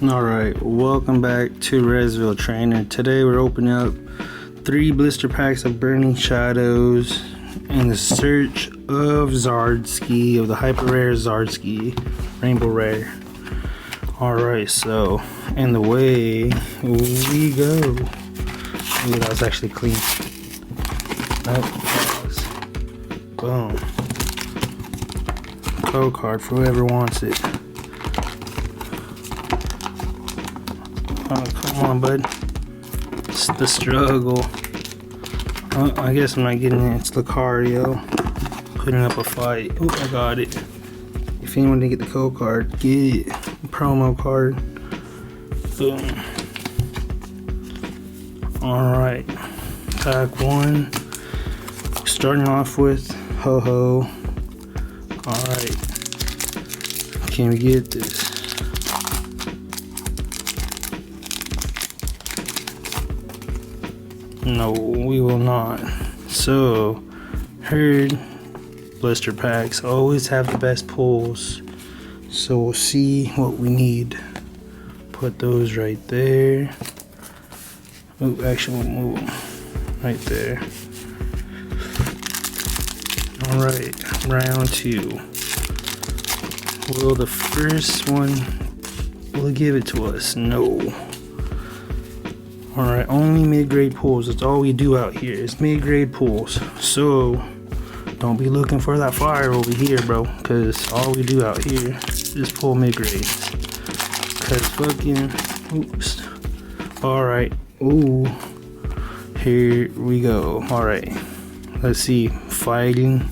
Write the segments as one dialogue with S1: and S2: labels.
S1: Alright, welcome back to Resville Trainer. Today we're opening up 3 blister packs of Burning Shadows in the search of Zardski, of the hyper rare Zardski, Rainbow Rare. Alright, so, and the way we go. Ooh, that was actually clean. Nope, boom. Code card for whoever wants it. Oh, come on, bud. It's the struggle. Oh, I guess I'm not getting it. It's Lucario putting up a fight. Oh, I got it. If anyone didn't get the code card, get it. Promo card. Boom. Alright. Pack 1. Starting off with Ho-Ho. Alright. Can we get this? No, we will not. So, heard blister packs always have the best pulls. So we'll see what we need. Put those right there. Oh, actually we'll move them right there. Alright, round 2. Will the first one, will it give it to us? No. Alright, only mid-grade pulls. That's all we do out here is mid-grade pulls. So, don't be looking for that fire over here, bro. Because all we do out here is pull mid-grades. Because fucking, oops. Alright, ooh. Here we go. Alright, let's see. Fighting.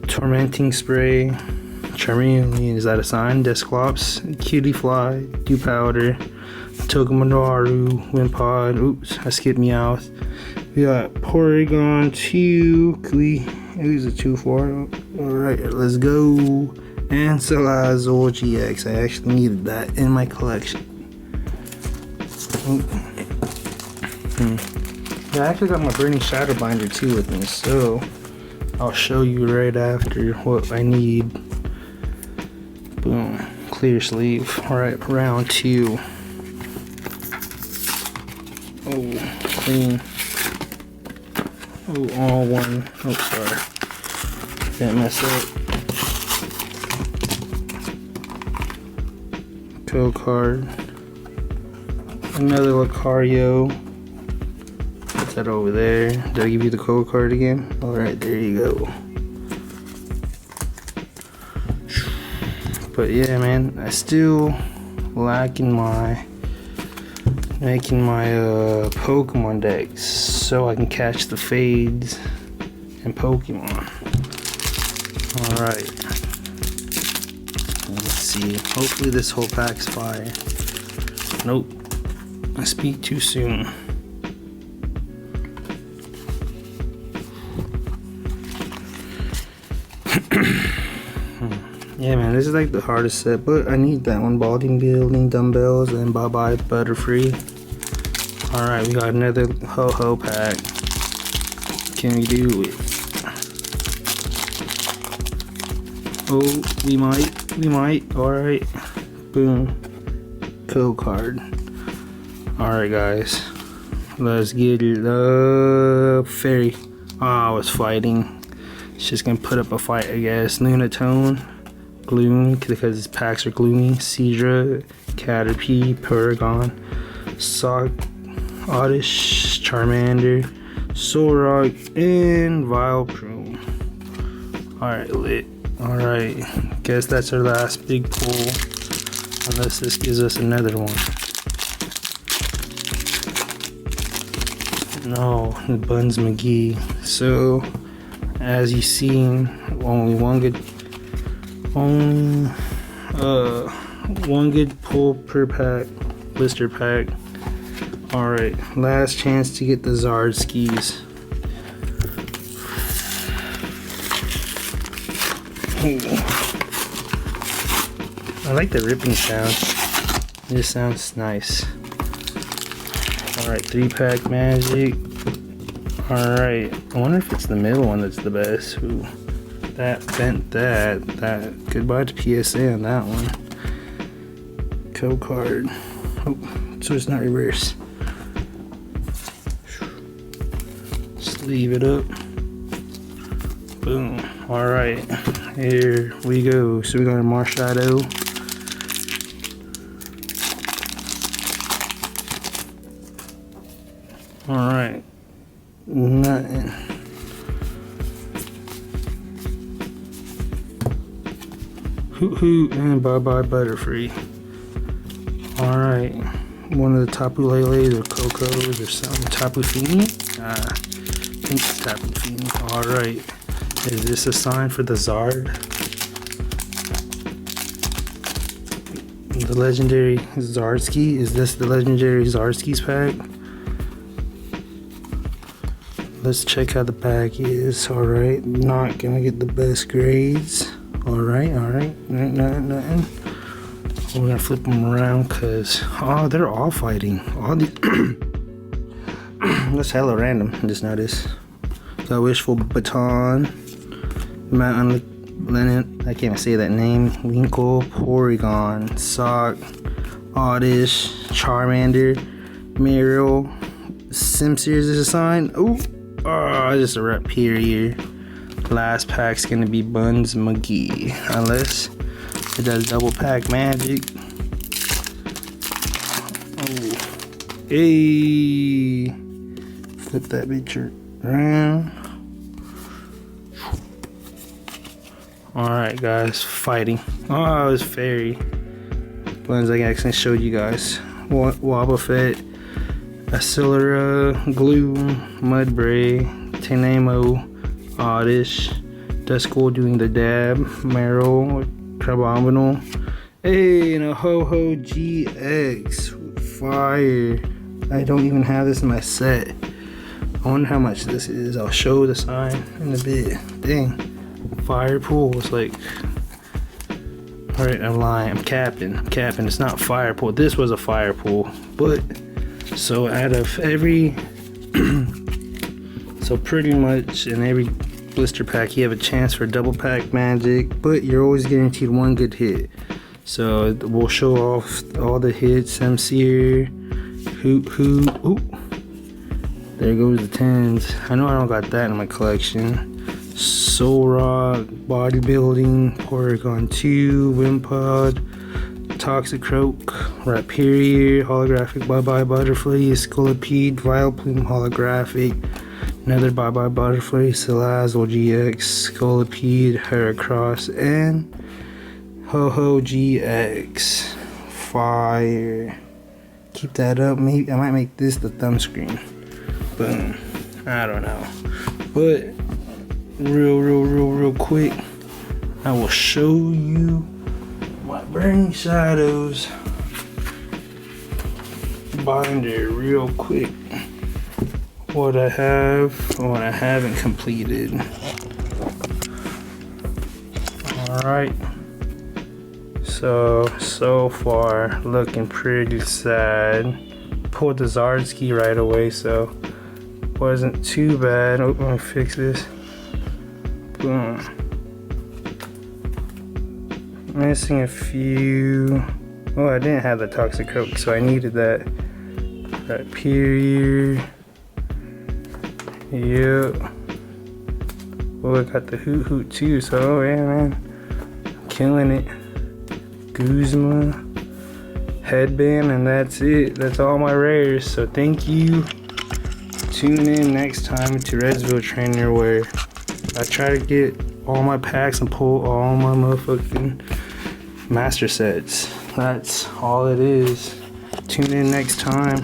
S1: Tormenting Spray. Charmeleon, is that a sign? Desclops. Cutie Fly. Dew Powder. Togedemaru, Wimpod, oops, I skipped Meowth. We got Porygon 2, who's a 2-4. Alright, let's go. And Salazzle GX. I actually needed that in my collection. Yeah, I actually got my Burning Shadow binder too with me, so I'll show you right after what I need. Boom, clear sleeve. Alright, round 2. Oh, clean. Oh, all one. Oh, sorry. Didn't mess up. Code card. Another Lucario. What's that over there? Did I give you the code card again? Alright, there you go. But yeah, man, I still lacking making my Pokemon decks so I can catch the fades and Pokemon. Alright. Let's see. Hopefully this whole pack's fire. Nope. I speak too soon. Yeah, man, this is like the hardest set, but I need that one. Balding Building, Dumbbells, and bye-bye Butterfree. Alright, we got another Ho-Ho pack. Can we do it? Oh, we might. Alright. Boom. Code card. Alright, guys. Let's get it up. Fairy. Oh, I was fighting. It's just gonna put up a fight, I guess. Lunatone. Gloom, because his packs are gloomy. Seadra, Caterpie, Paragon, Sock, Oddish, Charmander, Solrock, and Vileplume. Alright, lit. Alright, guess that's our last big pull. Unless this gives us another one. No, Buns McGee. So, as you've seen, only one good pull per pack, blister pack. Alright, last chance to get the Zardskis. I like the ripping sound. It just sounds nice. Alright, 3-pack Magic. Alright, I wonder if it's the middle one that's the best. Ooh. That bent that. Goodbye to PSA on that one. code card. Oh, so it's not reverse. Just leave it up. Boom. Alright, here we go. So we got a Marshadow. Alright. Nothing. Hoot hoot and bye bye Butterfree. Alright. One of the Tapu Leles or Cocos or something. Tapu Fini? I think it's Tapu Fini. Alright. Is this a sign for the Zard? The legendary Zardsky? Is this the legendary Zardsky's pack? Let's check how the pack is. Alright, not gonna get the best grades. Alright. Nothing. We're gonna flip them around because, oh, they're all fighting. All the that's hella random. Just notice. Got Wishful Baton. Mountain Lennon, I can't even say that name. Winkle, Porygon, Sock, Oddish, Charmander, Meryl, Simsears is a sign. Oh, just a rep here. Last pack's gonna be Buns McGee, unless it does double pack magic. Oh, hey, flip that bitch around. Alright guys, fighting. Oh, it was fairy. Ones I actually showed you guys. Wobbuffet, Accelera, Gloom, Mudbray, Tenemo, Oddish, Duskull doing the dab, Meryl, Crabominal. Hey, and a Ho-Ho GX. Fire. I don't even have this in my set. I wonder how much this is. I'll show the sign in a bit. Dang. Fire pool. It's like, alright, I'm lying. I'm capping. It's not fire pool. This was a fire pool, but so out of every so pretty much in every blister pack you have a chance for double pack magic, but you're always guaranteed one good hit. So we'll show off all the hits. Simsear, Hoot. Ooh, there goes the 10s. I know I don't got that in my collection. Soul Rock, Bodybuilding, Porygon 2, Wimpod, Toxicroak, Rhyperior, Holographic Bye Bye Butterfree, Scolipede, Vileplume Holographic, another Bye Bye Butterfree, Salazzle GX, Scolipede, Heracross, and Ho-Ho GX. Fire. Keep that up. Maybe I might make this the thumb screen. Boom. I don't know. But real quick, I will show you my Burning Shadows binder real quick. What I have and what I haven't completed. Alright. So far looking pretty sad. Pulled the Zardsky right away, so wasn't too bad. Oh, let me fix this. Boom. Missing a few. Oh, I didn't have the Toxicroak, so I needed that. Rhyperior. Yep. Oh, I got the Hoot too, so yeah, man. Killing it. Guzma. Headband, and that's it. That's all my rares, so thank you. Tune in next time to Redsville Trainer, where I try to get all my packs and pull all my motherfucking master sets. That's all it is. Tune in next time.